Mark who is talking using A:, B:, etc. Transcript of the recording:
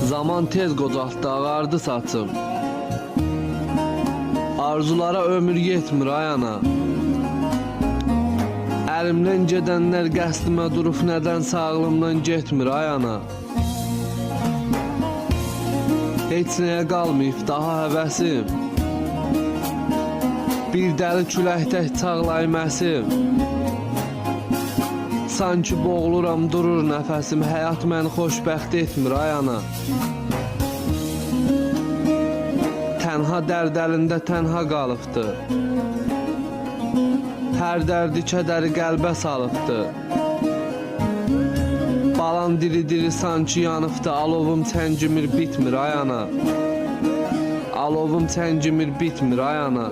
A: Zaman tez qocaltdı, ağardı saçım. Arzulara ömür yetmir ay ana. Əlimdən gedənlər qəsdimə durub nədənsə ağlımdan getmir ay ana. Heç nəyə qalmayıb daha həvəsim. Bir dəli küləkdə çağlayım əsim. Sanki boğuluram durur nəfəsim. Həyat məni xoşbəxt etmir ay ana. Tənha dərd əlində tənha qalıbdı. Hər dərdi kədəri qəlbə salıbdı. Balan diri-diri sanki yanıbdı. Alovum çəngimir bitmir ay ana. Alovum çəngimir bitmir ay ana.